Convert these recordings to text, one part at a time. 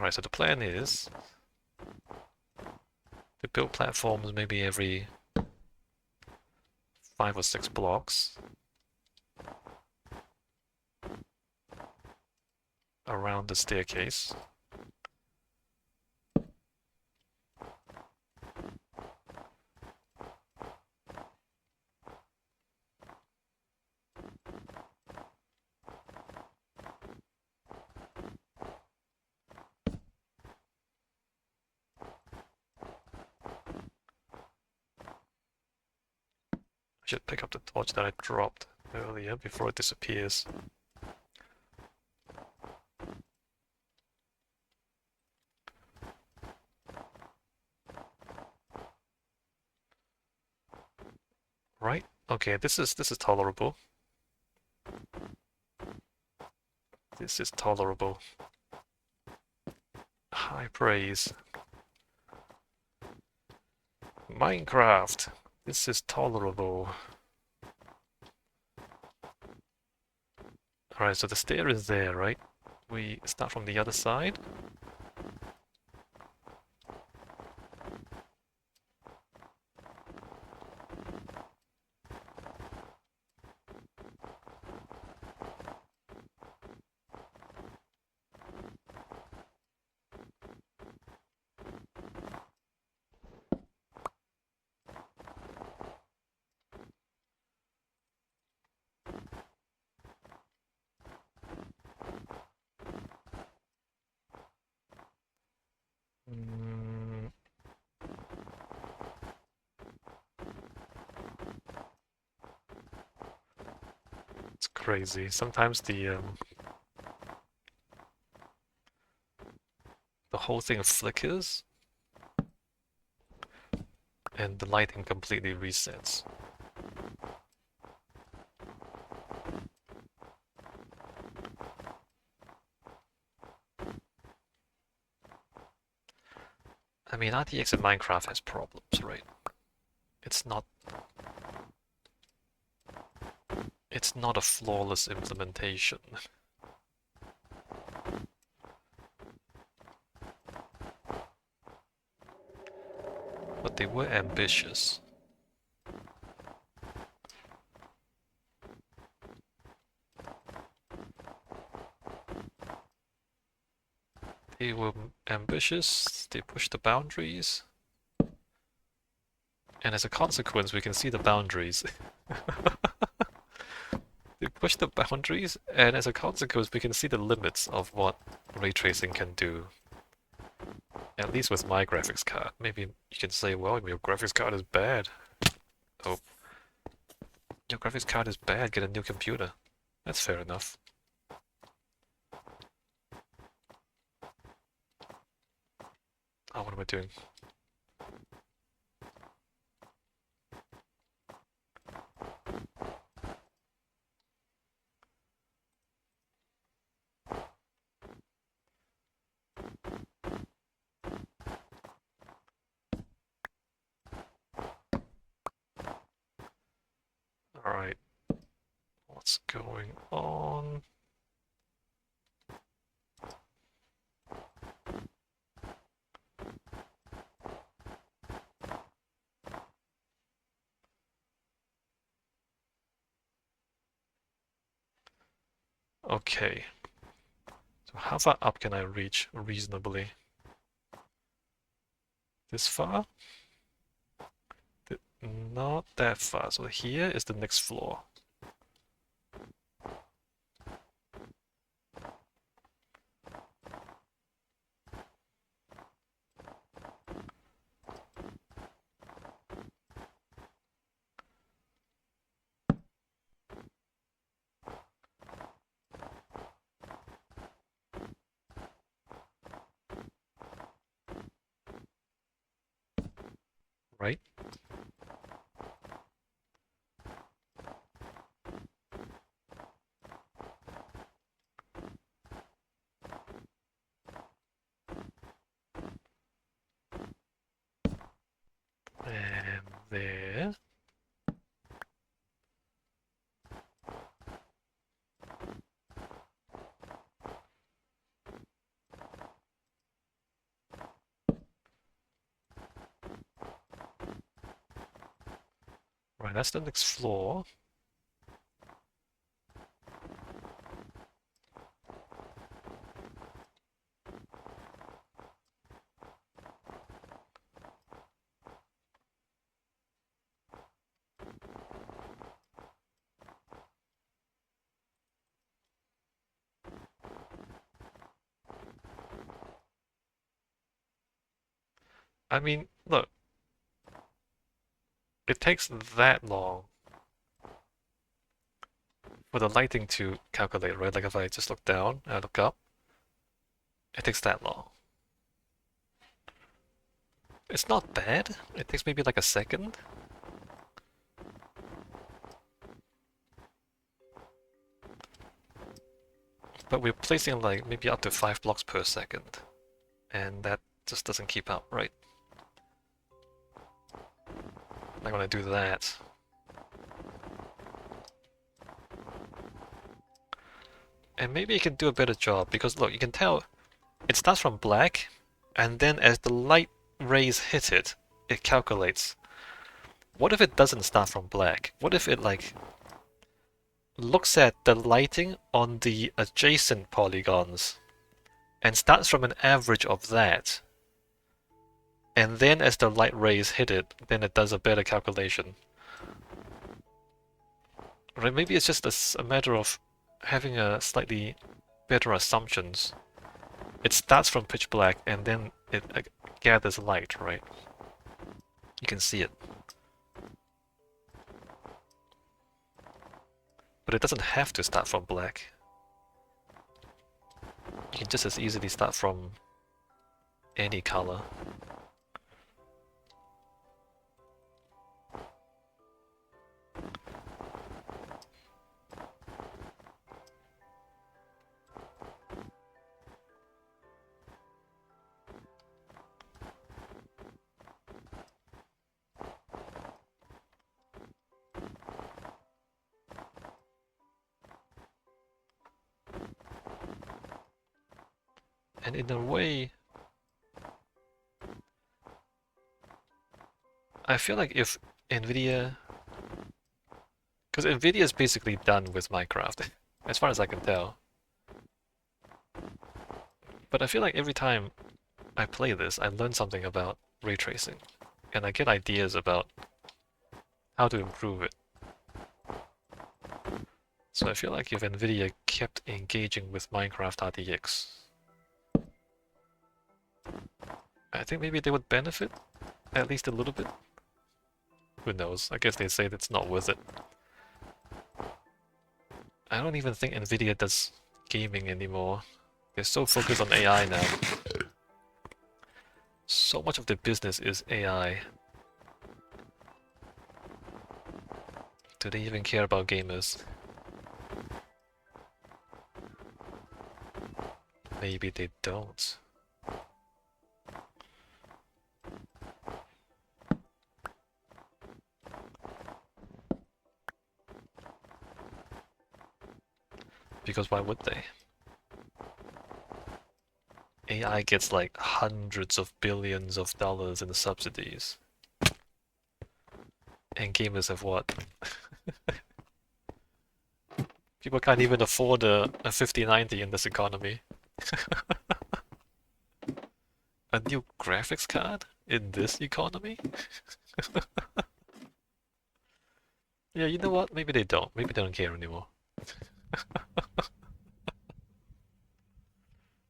Alright, so the plan is to build platforms maybe every 5 or 6 blocks around the staircase. I should pick up the torch that I dropped earlier before it disappears. Right? Okay, this is tolerable. This is tolerable. High praise. Minecraft. This is tolerable. Alright, so the stair is there, right? We start from the other side. Mm, it's crazy. Sometimes the whole thing flickers and the lighting completely resets. I mean, RTX in Minecraft has problems, right? It's not a flawless implementation. But they were ambitious. They were ambitious, they pushed the boundaries, and as a consequence we can see the boundaries. They push the boundaries, and as a consequence we can see the limits of what ray tracing can do. At least with my graphics card. Maybe you can say, well, your graphics card is bad. Oh. Your graphics card is bad, get a new computer. That's fair enough. Oh, what am I doing? Alright. What's going on? Okay. So how far up can I reach reasonably? This far? Not that far. So here is the next floor. Right? And there. Right, that's the next floor. I mean, look, it takes that long for the lighting to calculate, right? Like if I just look down and I look up, it takes that long. It's not bad. It takes maybe like a second. But we're placing like maybe up to 5 blocks per second. And that just doesn't keep up, right? Like when I do that. And maybe you can do a better job because look, you can tell it starts from black and then as the light rays hit it, it calculates. What if it doesn't start from black? What if it like looks at the lighting on the adjacent polygons and starts from an average of that? And then as the light rays hit it, then it does a better calculation. Right, maybe it's just a matter of having a slightly better assumptions. It starts from pitch black and then it gathers light, right? You can see it. But it doesn't have to start from black. You can just as easily start from any color. And in a way, I feel like if NVIDIA... Because NVIDIA is basically done with Minecraft, as far as I can tell. But I feel like every time I play this, I learn something about ray tracing. And I get ideas about how to improve it. So I feel like if NVIDIA kept engaging with Minecraft RTX, I think maybe they would benefit, at least a little bit. Who knows? I guess they say that's not worth it. I don't even think NVIDIA does gaming anymore. They're so focused on AI now. So much of their business is AI. Do they even care about gamers? Maybe they don't. Because why would they? AI gets like hundreds of billions of dollars in subsidies. And gamers have what? People can't even afford a 5090 in this economy. A new graphics card in this economy? Yeah, you know what? Maybe they don't. Maybe they don't care anymore.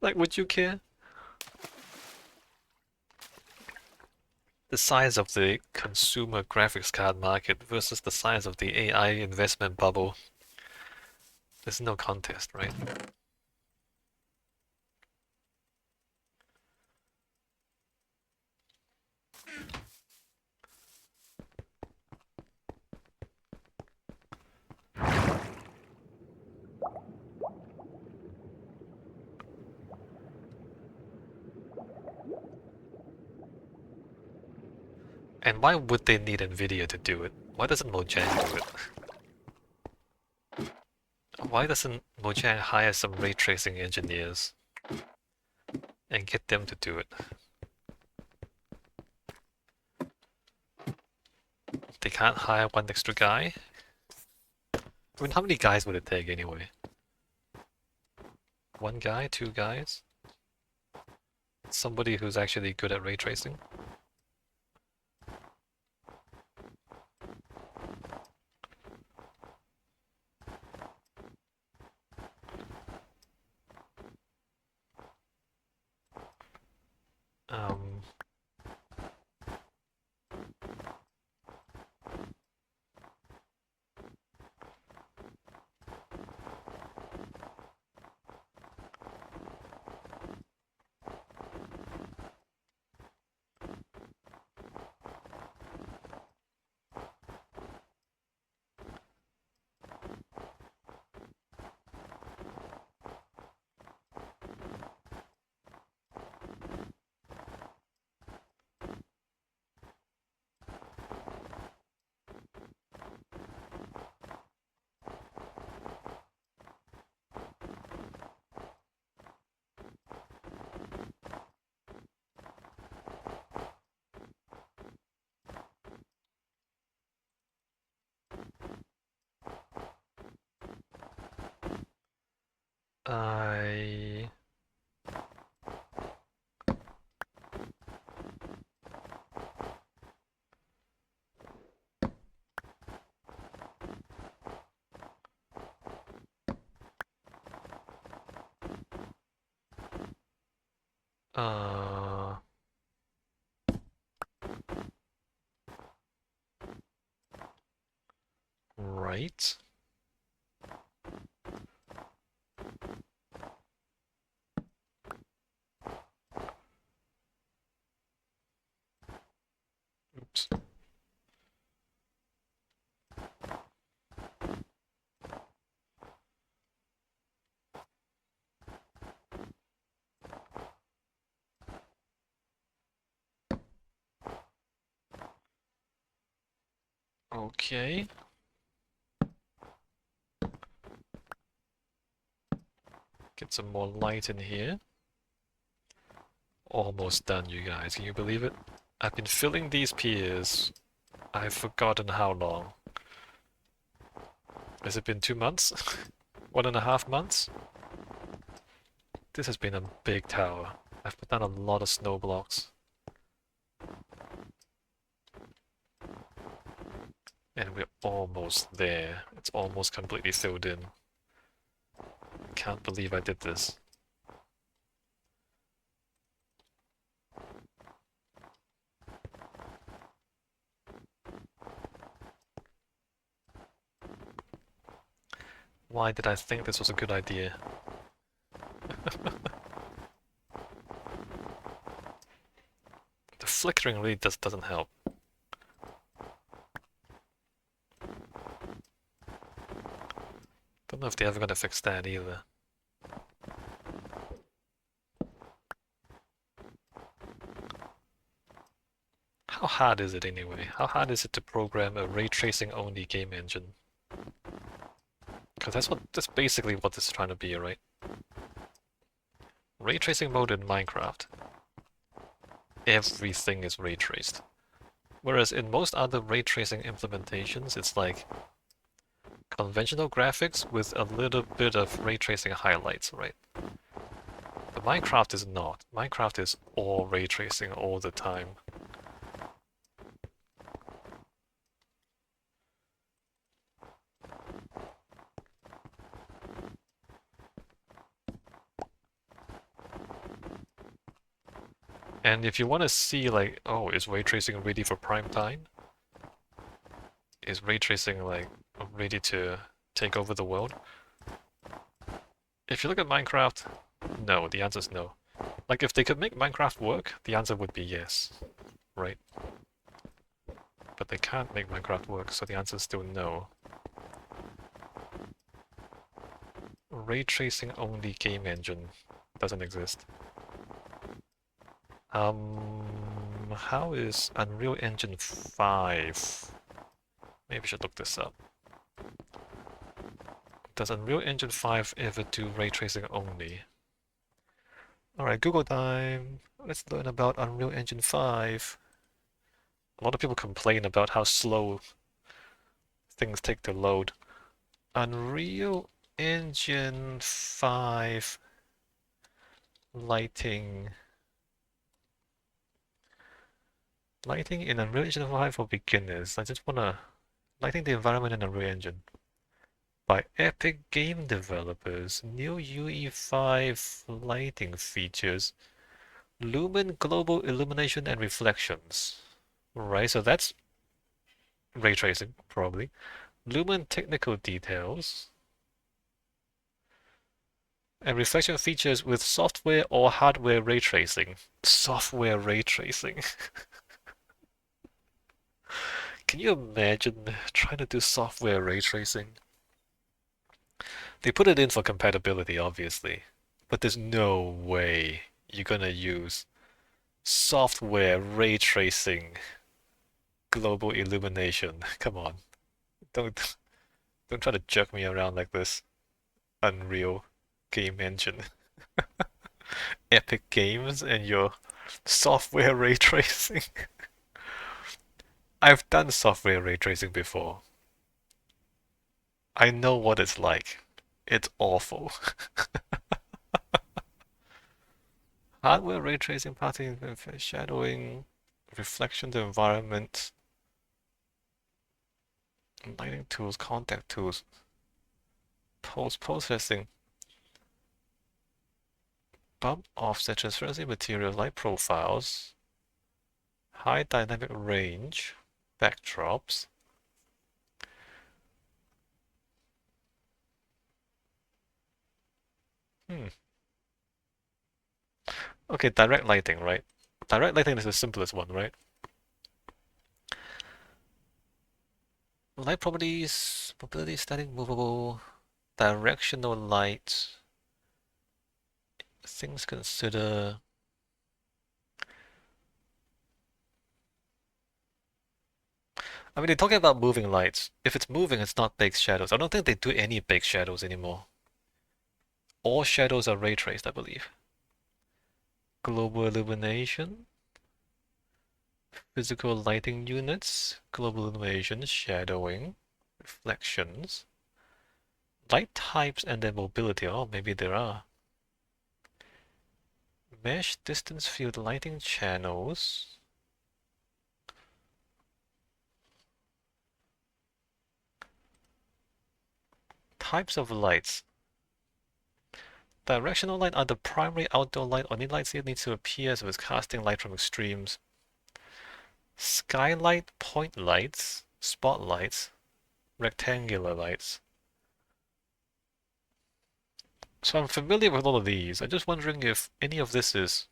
Like, would you care? The size of the consumer graphics card market versus the size of the AI investment bubble. There's no contest, right? And why would they need Nvidia to do it? Why doesn't Mojang do it? Why doesn't Mojang hire some ray tracing engineers and get them to do it? They can't hire one extra guy? I mean, how many guys would it take anyway? One guy? Two guys? Somebody who's actually good at ray tracing? Um, I... Uh... Right. Oops. Okay. Get some more light in here. Almost done, you guys. Can you believe it? I've been filling these piers. I've forgotten how long. Has it been 2 months? 1.5 months? This has been a big tower. I've put down a lot of snow blocks. And we're almost there. It's almost completely filled in. Can't believe I did this. Why did I think this was a good idea? The flickering really doesn't help. Don't know if they're ever gonna fix that either. How hard is it anyway? How hard is it to program a ray tracing only game engine? Because that's basically what this is trying to be, right? Ray tracing mode in Minecraft. Everything is ray traced. Whereas in most other ray tracing implementations, it's like conventional graphics with a little bit of ray tracing highlights, right? But Minecraft is not. Minecraft is all ray tracing all the time. And if you want to see like, oh, is ray tracing ready for prime time? Is ray tracing like ready to take over the world? If you look at Minecraft, no, the answer is no. Like if they could make Minecraft work, the answer would be yes, right? But they can't make Minecraft work, so the answer is still no. Ray tracing only game engine doesn't exist. How is Unreal Engine 5? Maybe I should look this up. Does Unreal Engine 5 ever do ray tracing only? Alright, Google time. Let's learn about Unreal Engine 5. A lot of people complain about how slow things take to load. Unreal Engine 5 lighting. Lighting in Unreal Engine 5 for beginners. I just wanna lighting the environment in Unreal Engine by Epic Game Developers. New UE5 lighting features. Lumen global illumination and reflections. Right, so that's ray tracing, probably. Lumen technical details. And reflection features with software or hardware ray tracing. Software ray tracing. Can you imagine trying to do software ray tracing? They put it in for compatibility, obviously, but there's no way you're gonna use software ray tracing global illumination. Come on, don't don't try to jerk me around like this. Unreal game engine, Epic Games, and your software ray tracing. I've done software ray tracing before. I know what it's like. It's awful. Hardware ray tracing, parting, shadowing, reflection to environment, lighting tools, contact tools, post-processing, bump offset, transparency material, light profiles, high dynamic range, backdrops. Hmm. Okay, direct lighting, right? Direct lighting is the simplest one, right? Light properties, mobility, static, movable, directional light. Things consider. I mean, they're talking about moving lights. If it's moving, it's not baked shadows. I don't think they do any baked shadows anymore. All shadows are ray traced, I believe. Global illumination, physical lighting units, global illumination, shadowing, reflections, light types and their mobility. Oh, maybe there are. Mesh distance field lighting channels. Types of lights. Directional light are the primary outdoor light. Any lights here needs to appear as with casting light from extremes. Skylight, point lights, spotlights, rectangular lights. So I'm familiar with all of these. I'm just wondering if any of this is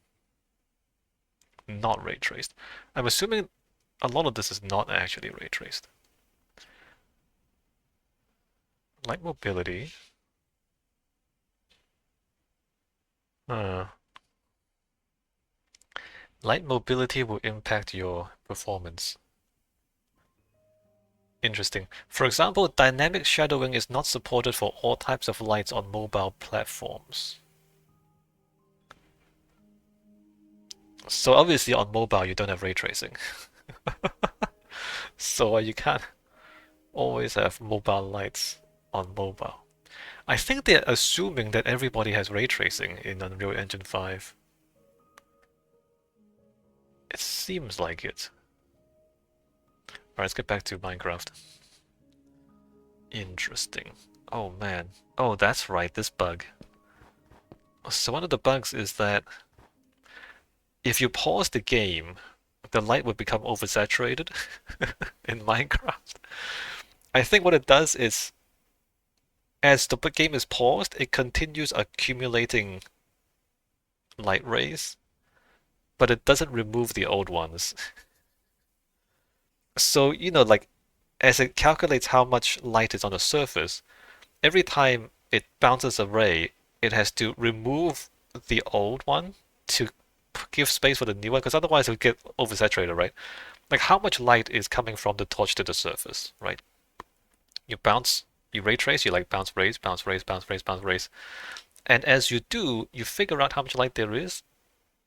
not ray traced. I'm assuming a lot of this is not actually ray traced. Light mobility. Uh, light mobility will impact your performance. Interesting. For example, dynamic shadowing is not supported for all types of lights on mobile platforms. So obviously on mobile you don't have ray tracing. So you can't always have mobile lights on mobile. I think they're assuming that everybody has ray tracing in Unreal Engine 5. It seems like it. Alright, let's get back to Minecraft. Interesting. Oh man. Oh, that's right, this bug. So one of the bugs is that if you pause the game, the light would become oversaturated in Minecraft. I think what it does is, as the game is paused, it continues accumulating light rays, but it doesn't remove the old ones. So, like, as it calculates how much light is on the surface, every time it bounces a ray, it has to remove the old one to give space for the new one, because otherwise it would get oversaturated, right? Like, how much light is coming from the torch to the surface, right? You ray trace, you like bounce rays, bounce rays, bounce rays, bounce rays. And as you do, you figure out how much light there is,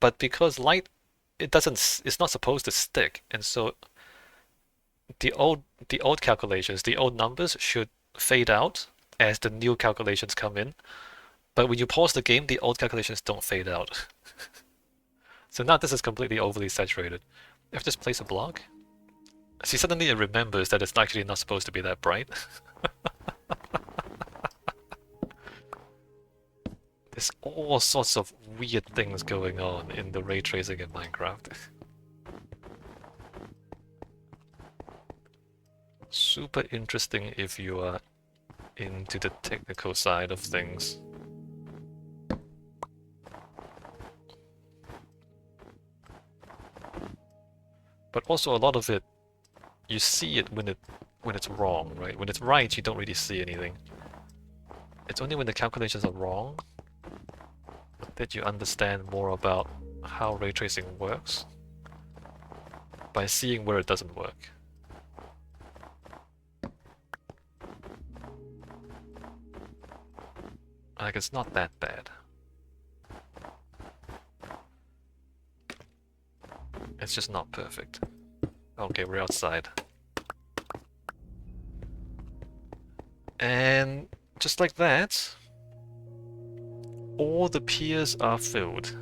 but because light, it's not supposed to stick, and so the old calculations, the old numbers should fade out as the new calculations come in. But when you pause the game, the old calculations don't fade out. So now this is completely overly saturated. If I just place a block, see, suddenly it remembers that it's actually not supposed to be that bright. There's all sorts of weird things going on in the ray tracing in Minecraft. Super interesting if you are into the technical side of things. But also a lot of it, you see it when it's wrong, right? When it's right, you don't really see anything. It's only when the calculations are wrong that you understand more about how ray tracing works by seeing where it doesn't work. Like, it's not that bad. It's just not perfect. Okay, we're outside. And just like that, all the piers are filled.